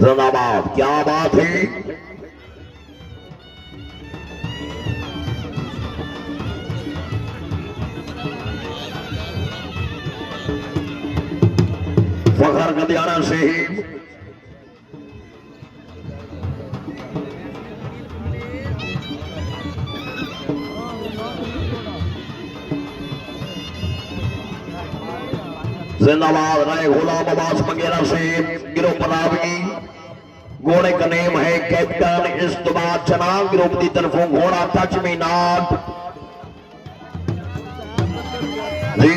जिंदाबाद, क्या बात है। फखर गदियाना से ही जिंदाबाद। राय गुलाम अब्बास मंगेरा से गिरोह पलावी। घोड़े का नेम है कैप्टन इस्तबाद चना। गिरोह की तरफों घोड़ा टच में नाट जी।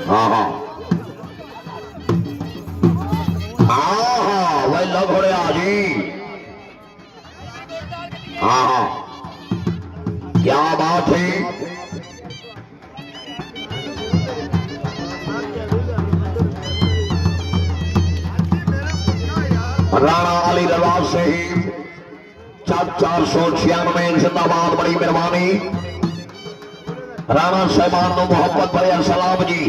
हाँ हाँ हाँ वही लग घोड़े आजी। हाँ हाँ क्या बात है। राणा अली रवाज से ही 496 जिंदाबाद। बड़ी मेहरबानी राणा साहबान नो मोहब्बत भरे सलाम जी।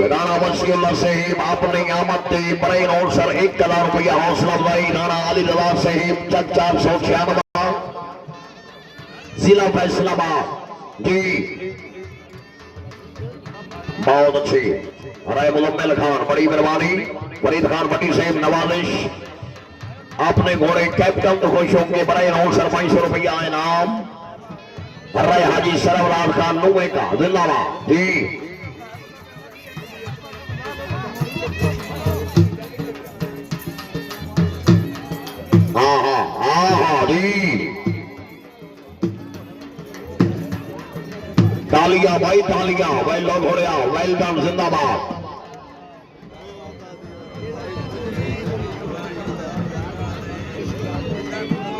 राणा वसीउल्लाह साहिब आपने आमद बड़े नौसर 1,000 रुपया हौसला अफजाई। राणा अली रवा साहिब 496 जिला फैसलाबाद जी। बहुत अच्छी राय मुजम्मिल खान बड़ी मेहरबानी। फरीद खान भट्टी साहिब नवाजिश अपने घोड़े कैप्टन तो खुश होंगे। बड़े नौसर 500 रुपया इनाम। राय हाजी सरवराज खान नुए का जिंदाबाद जी। हाँ हाँ हाँ हाँ जी। तालियां भाई तालियां। वेल डन हो रहा, वेल डन जिंदाबाद।